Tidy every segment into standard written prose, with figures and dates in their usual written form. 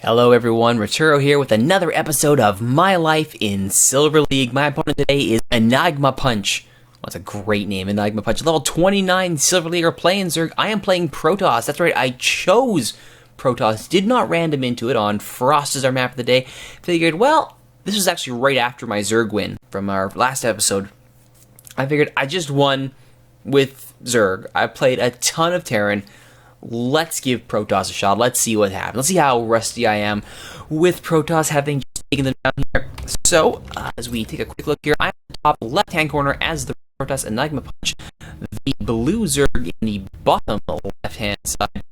Hello everyone, Rituro here with another episode of My Life in Silver League. My opponent today is Enigma Punch. Well, that's a great name, Enigma Punch. Level 29 Silver League are playing Zerg. I am playing Protoss. That's right, I chose Protoss. Did not random into it on Frost as our map of the day. Figured, well, this was actually right after my Zerg win from our last episode. I figured I just won with Zerg. I played a ton of Terran. Let's give Protoss a shot. Let's see what happens. Let's see how rusty I am with Protoss, having just taken them down here. So, as we take a quick look here, I'm in the top left-hand corner as the Protoss Enigma Punch. The blue Zerg in the bottom left-hand side.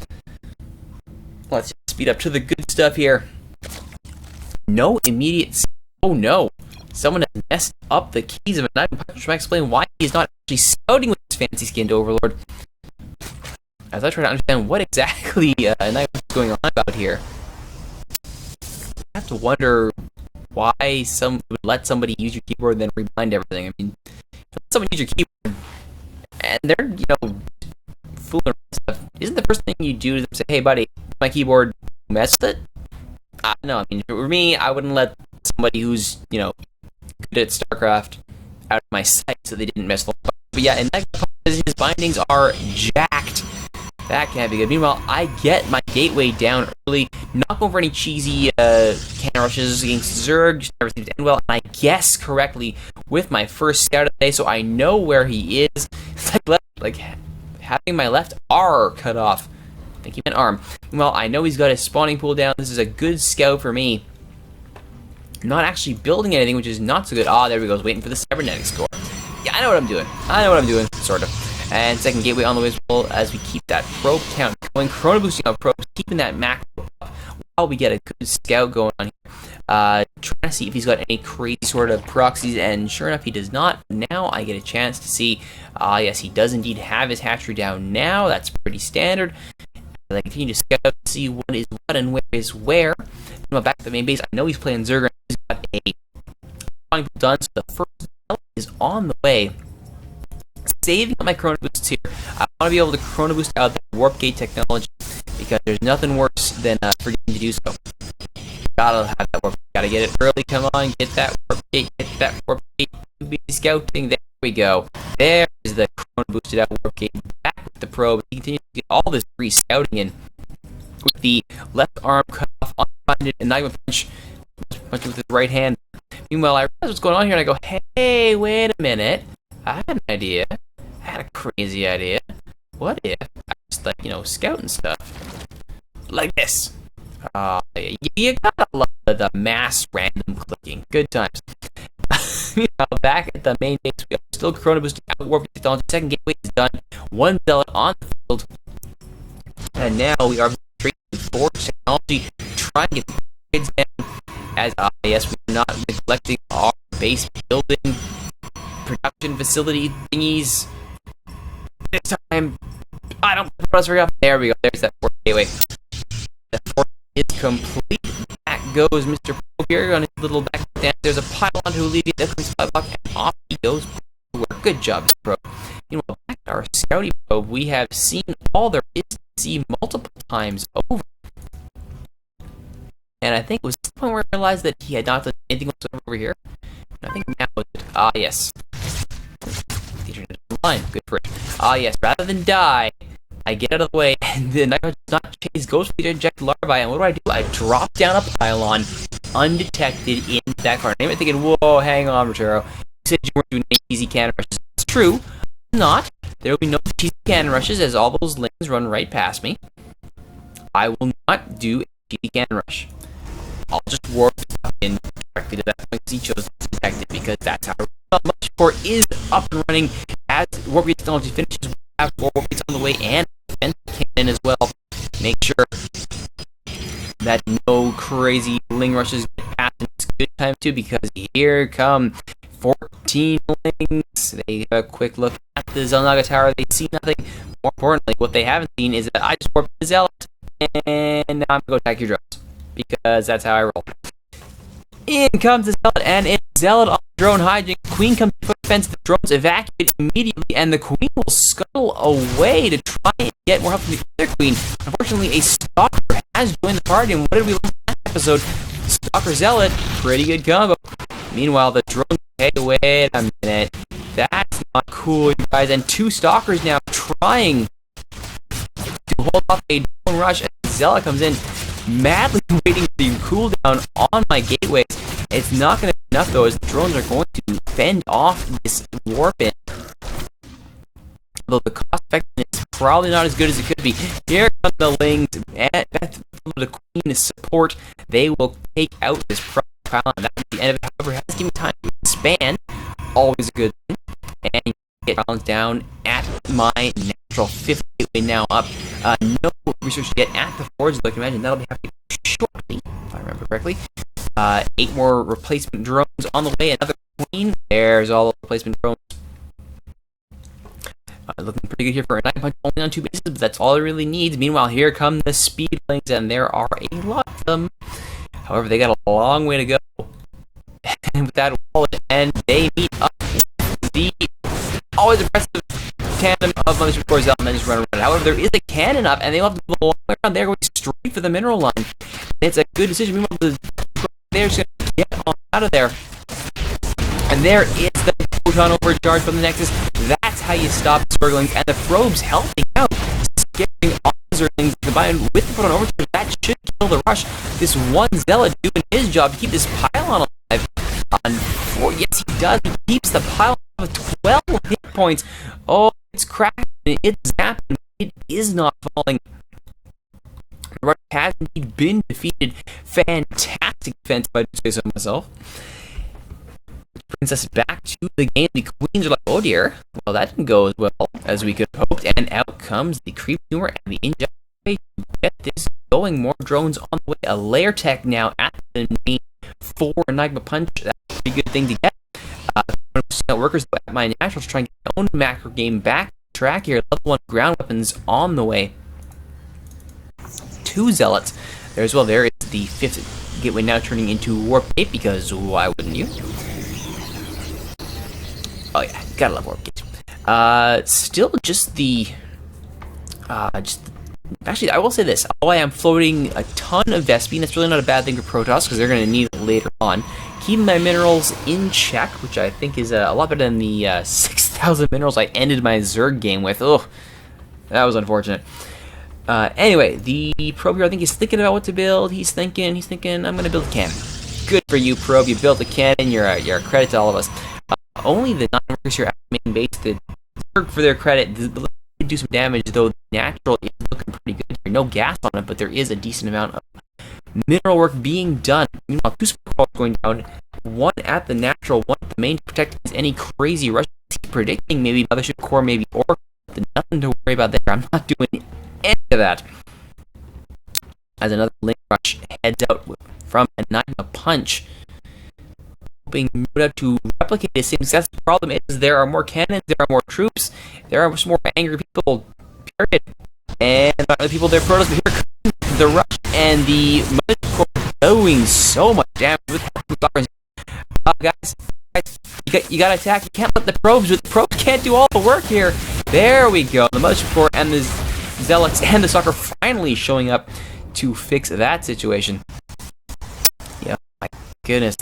Let's speed up to the good stuff here. No immediate... Oh no! Someone has messed up the keys of Enigma Punch. Should I explain why he's not actually scouting with his fancy-skinned Overlord? As I try to understand what exactly Enigma is going on about here. I have to wonder why some would let somebody use your keyboard and then rebind everything. I mean, let someone use your keyboard and they're, you know, fooling around and stuff. Isn't the first thing you do to them say, hey buddy, my keyboard, mess with it? No, I mean, for me, I wouldn't let somebody who's, you know, good at StarCraft out of my sight so they didn't mess with it. But yeah, Enigma Punch, his bindings are jacked. That can't be good. Meanwhile, I get my gateway down early, not going for any cheesy cannon rushes against Zerg, just never seems to end well, and I guess correctly with my first scout of the day, so I know where he is. It's like having my left R cut off. I think he meant arm. Well, I know he's got his spawning pool down. This is a good scout for me. Not actually building anything, which is not so good. Ah, there we go. Waiting for the cybernetics score. Yeah, I know what I'm doing. I know what I'm doing, sort of. And second gateway on the way as well, as we keep that probe count going. Chrono boosting our probes, keeping that macro up while we get a good scout going on here. Trying to see if he's got any crazy sort of proxies, and sure enough, he does not. Now I get a chance to see, yes, he does indeed have his hatchery down now. That's pretty standard. As I continue to scout out to see what is what and where is where. Back to the main base, I know he's playing Zerg, and he's got a spawning pool done, so the first is on the way. Saving up my chrono boosts here. I want to be able to chrono boost out the warp gate technology because there's nothing worse than forgetting to do so. Gotta have that warp. Gotta get it early. Come on, get that warp gate. Get that warp gate. Be scouting. There we go. There is the chrono boosted out warp gate. Back with the probe. You continue to get all this free scouting in with the left arm cut off, unbinded Enigma Punch. Punch with his right hand. Meanwhile, I realize what's going on here, and I go, hey, wait a minute. I had an idea. I had a crazy idea. What if I just, like, you know, scout and stuff? Like this. You gotta love the mass random clicking. Good times. You know, back at the main base, we are still chrono boosting out warp technology. Second gateway is done. One zealot on the field. And now we are straight to forge technology. Trying to get the kids down. As, yes, we're not neglecting our base building production facility thingies. This time, I don't put us very off. There we go. There's that fourth gateway. The fourth is complete. Back goes Mr. Probe here on his little back down. There's a pylon to alleviate the spot block, and off he goes. Good job, Mr. Probe. Meanwhile, back at our scouting probe, we have seen all there is to see multiple times over. And I think it was the point where I realized that he had not done anything whatsoever over here. I think now is it. Yes. Line. Good for it. Yes. Rather than die, I get out of the way, and then I does not chase ghostly to inject larvae. And what do? I drop down a pylon undetected in that corner. I'm thinking, whoa, hang on, Rituro. You said you weren't doing any cheesy cannon rushes. It's true. I'm not. There will be no cheesy cannon rushes as all those lanes run right past me. I will not do a cheesy cannon rush. I'll just warp in directly to that point because he chose to detect it because that's how much for is up and running as warp gate technology finishes. We have more warp gates on the way and defense cannon as well. Make sure that no crazy ling rushes get past, and it's good time too because here come 14 lings. They have a quick look at the Zelnaga Tower. They see nothing. More importantly, what they haven't seen is that I just warped the Zealot, and now I'm going to go attack your drones. Because that's how I roll. In comes the Zealot, and it's Zealot on the drone hijinks. Queen comes to the fence, the drones evacuate immediately, and the Queen will scuttle away to try and get more help from the other Queen. Unfortunately, a Stalker has joined the party, and what did we learn from that? episode. Stalker Zealot, pretty good combo. Meanwhile, the drones, hey, wait a minute. That's not cool, you guys. And 2 Stalkers now trying to hold off a drone rush as Zealot comes in, madly waiting for the cooldown on my gateways. It's not going to be enough, though, as the drones are going to fend off this warp in. Although the cost effectiveness is probably not as good as it could be. Here come the Lings, and the Queen support. They will take out this pile, and that's the end of it. However, it has given time to expand. Always a good thing. And you get balanced down at my natural 50 gateway now up. No research to get at the forge, though I can imagine that'll be happening shortly, if I remember correctly. 8 more replacement drones on the way. Another Queen. There's all the replacement drones. Looking pretty good here for a 9 punch only on 2 bases, but that's all it really needs. Meanwhile, here come the Speedlings, and there are a lot of them. However, they got a long way to go. And with that wallet, and they meet up with the always impressive tandem of Mothership Core Zealot, and then just run around. However, there is a cannon up, and they will have to go a long way around. They're going straight for the mineral line. And it's a good decision. Meanwhile, they're just going to get on out of there. And there is the photon overcharge from the Nexus. That's how you stop the Zerglings, and the Probes helping out, scaring all the Zerglings combined with the photon overcharge. That should kill the rush. This one Zealot doing his job to keep this pylon alive. Yes, he does. He keeps the pylon of 12 hit points. Oh, it's cracking. It's zapping. It is not falling. The rush has indeed been defeated. Fantastic defense, if I do say so myself. Brings us back to the game. The Queens are like, oh dear, well that didn't go as well as we could have hoped, and out comes the Creep Tumor and the Inject to get this going. More drones on the way. A Lair Tech now at the main for Enigma Punch. That's a pretty good thing to get. Workers at my Naturals trying to get their own macro game back on track here. Level 1 ground weapons on the way. 2 Zealots there as well. There is the 5th gateway now turning into Warp 8, because why wouldn't you? Oh yeah, gotta love Warp Gate. Still just the, actually, I will say this. Although I am floating a ton of Vespene, that's really not a bad thing for Protoss, because they're going to need it later on. Keeping my minerals in check, which I think is a lot better than the 6,000 minerals I ended my Zerg game with. Oh, that was unfortunate. Anyway, the Probe here, I think he's thinking about what to build. He's thinking, I'm going to build a cannon. Good for you, Probe. You built a cannon. You're a credit to all of us. Only the non-workers here at the main base did work for their credit. Did do some damage, though the natural is looking pretty good here. No gas on it, but there is a decent amount of mineral work being done. Meanwhile, 2 support going down. 1 at the natural, 1 at the main to protect against any crazy rush. Predicting maybe Mothership Core, maybe Orc. Nothing to worry about there. I'm not doing any of that. As another Link Rush heads out from a Enigma Punch. Hoping to replicate the same success. The problem is there are more cannons, there are more troops, there are more angry people, period. And not the people there, Protoss, but here comes the rush, and the Mothership Core doing so much damage with the guys, you gotta attack. You can't let the probes, but the probes can't do all the work here. There we go. The Mothership Core and the Zealots and the Stalker finally showing up to fix that situation. Yeah, my goodness.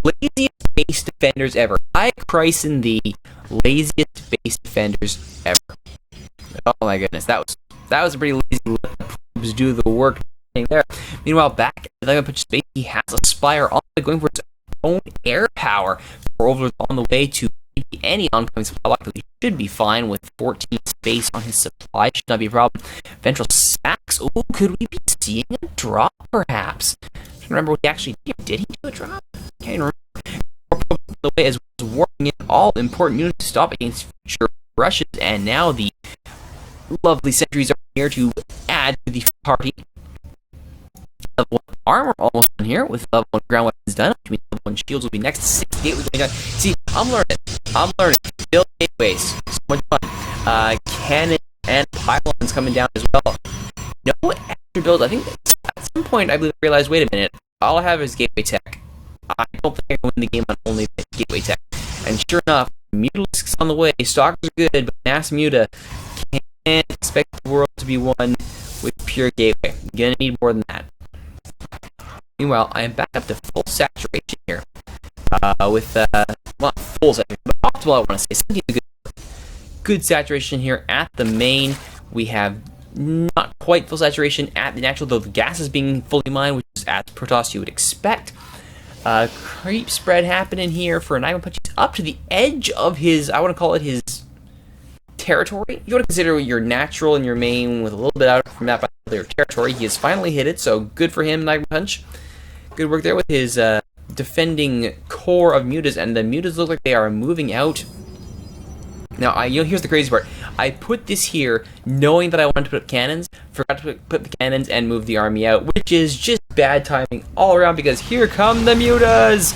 Laziest base defenders ever. I christen the laziest base defenders ever. Oh my goodness, that was a pretty lazy. Let the probes do the work there. Meanwhile, back at the Enigma Punch space, he has a Spire on the going for his own air power. Over on the way to any oncoming supply lock, he should be fine with 14 space on his supply. Should not be a problem. Ventral Sacks. Oh, could we be seeing a drop perhaps? I don't remember what he actually did. Did he do a drop? Can't remember. The way as well as warping in all important units to stop against future rushes, and now the lovely sentries are here to add to the party. Level 1 armor almost done here with level 1 ground weapons done, which means level 1 shields will be next. 6 gateways going down. See, I'm learning. Build gateways. So much fun. Cannon and pylons coming down as well. No extra build. I think at some point I realized, wait a minute, all I have is gateway tech. I don't think I can win the game on only gateway tech. And sure enough, Mutalisks on the way. Stalkers are good, but Mass Muta can't expect the world to be won with pure gateway. You're gonna need more than that. Meanwhile, I am back up to full saturation here. With, well, full saturation, but optimal, I want to say. 17 is good saturation here at the main. We have not quite full saturation at the natural, though the gas is being fully mined, which is at Protoss you would expect. Creep spread happening here for Enigma Punch. He's up to the edge of his, I want to call it his territory. You want to consider your natural and your main with a little bit out from that by their territory. He has finally hit it, so good for him, Enigma Punch. Good work there with his defending core of mutas, and the mutas look like they are moving out. Now, here's the crazy part. I put this here knowing that I wanted to put up cannons, forgot to put the cannons and move the army out, which is just bad timing all around because here come the mutas!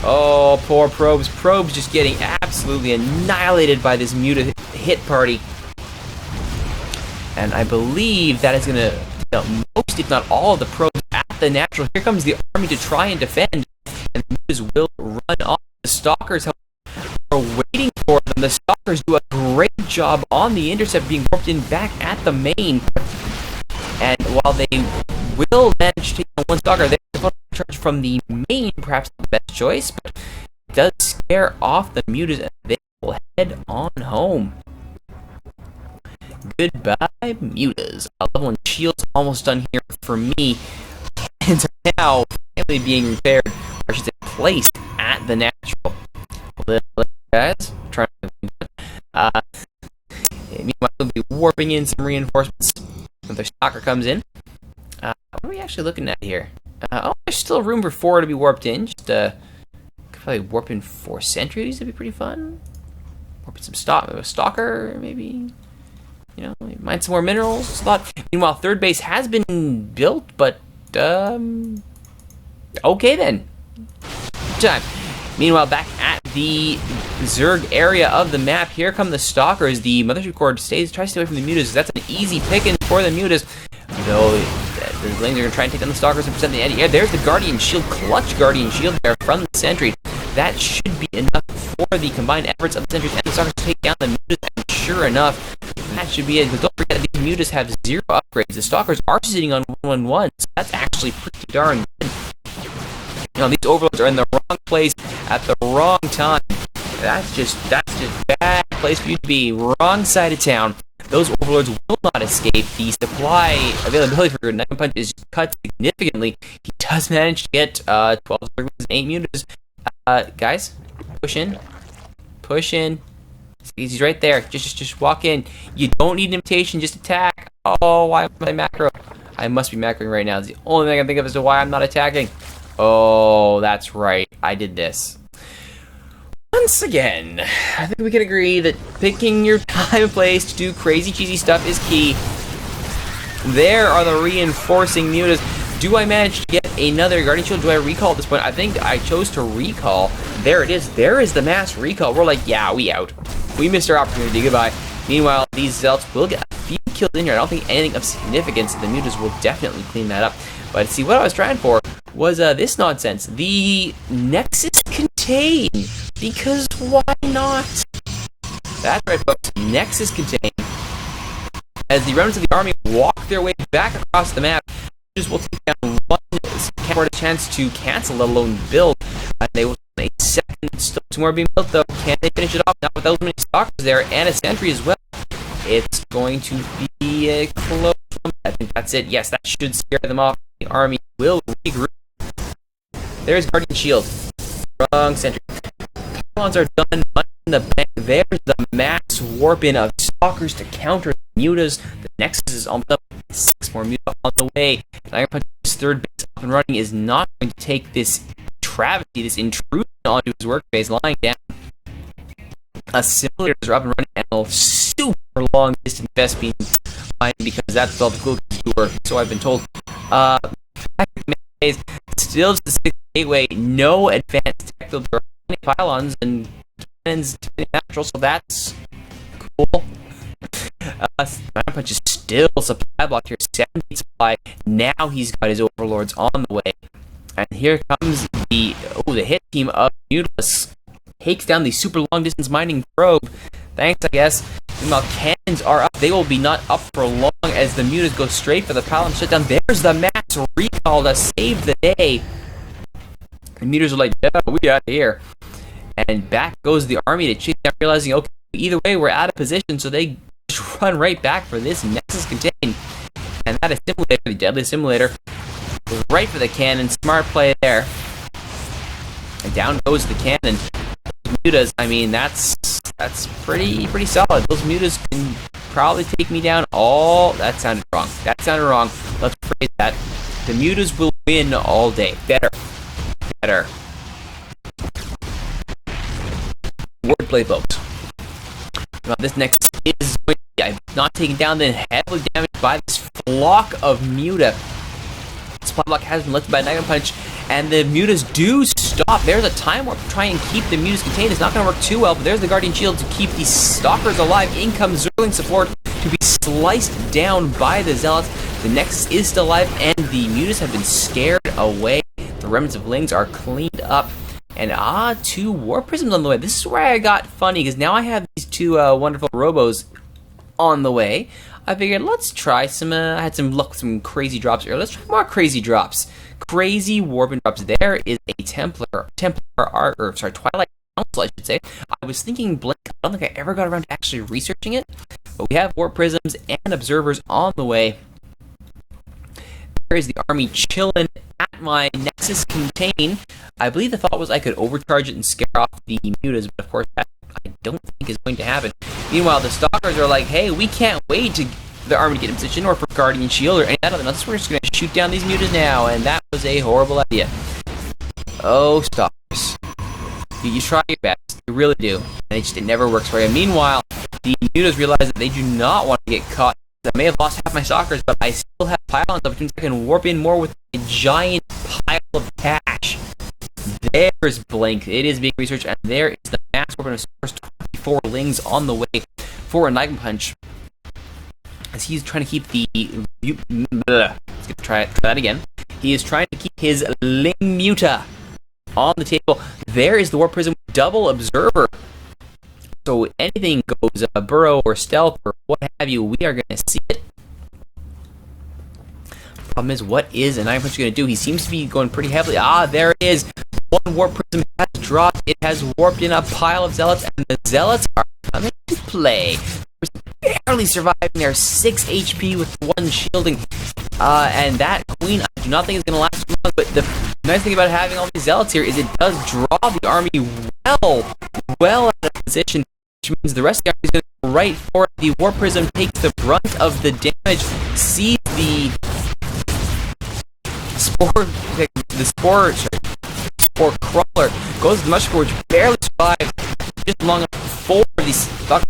Oh, poor probes. Probes just getting absolutely annihilated by this muta hit party. And I believe that is going to kill most, if not all, of the probes at the natural. Here comes the army to try and defend, and the mutas will run off. The stalkers are waiting for them. The stalkers do a great job on the intercept, being warped in back at the main. And while they will manage to take on one stalker, they're going to charge from the main, perhaps the best choice, but it does scare off the mutas, and they will head on home. Goodbye, mutas. Level 1 shields almost done here for me. And now finally being repaired, or I should say placed at the natural. Guys, trying to meanwhile, we'll be warping in some reinforcements. Another stalker comes in. What are we actually looking at here? Oh, there's still room for 4 to be warped in. Just could probably warp in 4 sentries. That'd be pretty fun. Warping some stalker, maybe. You know, mine some more minerals. It's a lot. Meanwhile, third base has been built, but okay then. Time. Meanwhile, back at the Zerg area of the map, here come the stalkers. The mothership core tries to stay away from the mutas. That's an easy pickings for the mutas. Though the Lings are going to try and take down the stalkers and present the anti-air. There's the Guardian Shield, clutch Guardian Shield there from the sentry. That should be enough for the combined efforts of the sentries and the stalkers to take down the mutas. And sure enough, that should be it. But don't forget that these mutas have 0 upgrades. The stalkers are sitting on 1-1-1, so that's actually pretty darn good. You know, these overlords are in the wrong place at the wrong time. That's just bad place for you to be. Wrong side of town. Those overlords will not escape. The supply availability for Enigma Punch is cut significantly. He does manage to get 12 and 8 mutas. Guys, push in. Push in. He's right there. Just walk in. You don't need an invitation, just attack. Oh, why am I macro? I must be macroing right now. It's the only thing I can think of as to why I'm not attacking. Oh, that's right. I did this. Once again, I think we can agree that picking your time and place to do crazy, cheesy stuff is key. There are the reinforcing mutas. Do I manage to get another Guardian Shield? Do I recall at this point? I think I chose to recall. There it is. There is the mass recall. We're like, yeah, we out. We missed our opportunity. Goodbye. Meanwhile, these Zealots will get a few kills in here. I don't think anything of significance. The mutas will definitely clean that up. But see, what I was trying for was this nonsense. The Nexus Contain. Because why not? That's right, folks. Nexus Contain. As the remnants of the army walk their way back across the map, just will take down one for a chance to cancel, let alone build. And they will take a second. Still 2 more being built, though. Can they finish it off? Not with those many stalkers there, and a sentry as well. It's going to be close. I think that's it. Yes, that should scare them off. The army will regroup. There's Guardian Shield. Wrong sentry. Pylons are done. Money in the bank. There's the mass warp in of stalkers to counter the mutas. The Nexus is almost up. 6 more mutas on the way. Enigma Punch's third base up and running is not going to take this travesty, this intrusion onto his workspace, lying down. Assimilators are up and running, and a super long distance Vespine line because that's all the cool kids do work. So I've been told. Still just the 6 gateway, no advanced tech build. There are plenty pylons and cannons to the natural, so that's cool. Enigma Punch is still supply blocked here, 70 supply. Now he's got his overlords on the way. And here comes the hit team of Mutalus. Takes down the super long distance mining probe. Thanks, I guess. Meanwhile, cannons are up. They will be not up for long as the mutas go straight for the pylon shutdown. There's the mass Protoss recall to save the day. The mutas are like, yeah, we out of here. And back goes the army to chase down, realizing, okay, either way, we're out of position, so they just run right back for this Nexus contain. And that assimilator, the deadly assimilator, was right for the cannon. Smart play there. And down goes the cannon. Those mutas, I mean, that's pretty solid. Those mutas can probably take me down all... That sounded wrong. That sounded wrong. Let's phrase that. The mutas will win all day. Better. Wordplay, folks. Now, this next is going to be not taken down, then heavily damaged by this flock of muta. Supply block has been lifted by a Nightmare Punch, and the mutas do stop. There's a time warp to try and keep the mutas contained. It's not going to work too well, but there's the Guardian Shield to keep these Stalkers alive. In comes Zerling support to be sliced down by the Zealots. The Nexus is still alive, and the mutas have been scared away. The remnants of Lings are cleaned up. And 2 Warp Prisms on the way. This is where I got funny, because now I have these 2 wonderful robos on the way. I figured, let's try some, I had some luck with some crazy drops earlier. Let's try more crazy drops. Crazy warping drops. There is a Twilight Council, I should say. I was thinking Blink. I don't think I ever got around to actually researching it. But we have Warp Prisms and Observers on the way. There is the army chilling at my Nexus contain. I believe the thought was I could overcharge it and scare off the mutas, but of course that I don't think is going to happen. Meanwhile, the Stalkers are like, hey, we can't wait to the army to get in position or for Guardian Shield or any of that other nonsense. We're just going to shoot down these mutas now, and that was a horrible idea. Oh, Stalkers. You try your best. You really do. And it never works for you. Meanwhile, the mutas realize that they do not want to get caught. I may have lost half my Stalkers, but I still have pylons up, which means I can warp in more with a giant pile of cash. There's Blink. It is being researched, and there is the mass warp of first 24 Lings on the way for a Nightmare Punch. As he's trying to keep the... Let's try that again. He is trying to keep his Ling Muta on the table. There is the Warp Prism with double Observer. So anything goes, burrow or stealth or what have you, we are going to see it. Problem is, what is a Nightmare Punch going to do? He seems to be going pretty heavily. There it is. One Warp Prism has dropped. It has warped in a pile of Zealots, and the Zealots are coming to play. They're barely surviving their 6 HP with 1 shielding. And that Queen, I do not think is going to last too long, but the nice thing about having all these Zealots here is it does draw the army well out of position, which means the rest of the army is going to go right for it. The Warp Prism takes the brunt of the damage, sees the Spore Crawler, goes to the Mushroom, which barely survived just long enough for these Stalkers.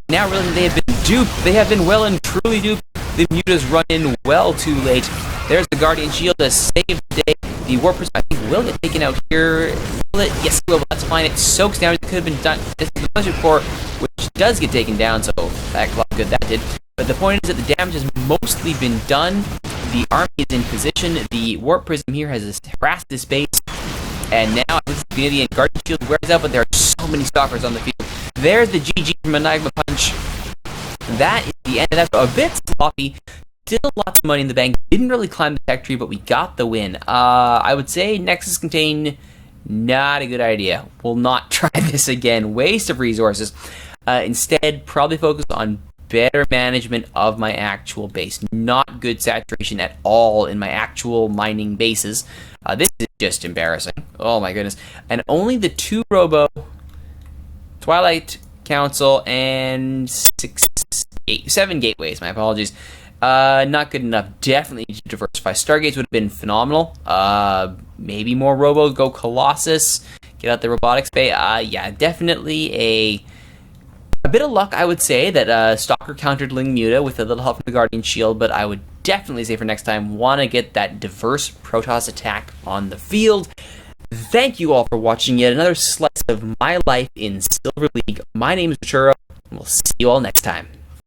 Now realizing they have been duped, they have been well and truly duped. The mutas run in well too late. There's the Guardian Shield to save the day. The Warp Prism, I think, will get taken out here. Will it? Yes, it will, but that's fine. It soaks damage. It could have been done. This is the Pleasure Core, which does get taken down, so that a lot of good that did. But the point is that the damage has mostly been done. The army is in position. The Warp Prism here has harassed this base. And now, this is the beginning of the end. Guardian Shield wears out, but there are so many Stalkers on the field. There's the GG from a Nightmare Punch. That is the end of that. So a bit sloppy. Still lots of money in the bank. Didn't really climb the tech tree, but we got the win. I would say Nexus Contain, not a good idea. Will not try this again. Waste of resources. Instead, probably focus on better management of my actual base. Not good saturation at all in my actual mining bases. This is just embarrassing. Oh my goodness. And only the 2 Robo, Twilight Council, and 7 Gateways. My apologies. Not good enough. Definitely need to diversify. Stargates would have been phenomenal. Maybe more Robo. Go Colossus. Get out the robotics bay. Yeah, definitely a bit of luck, I would say, that Stalker countered Ling Muta with a little help from the Guardian Shield, but I would definitely say for next time, want to get that diverse Protoss attack on the field. Thank you all for watching yet another slice of my life in Silver League. My name is Rituro, and we'll see you all next time.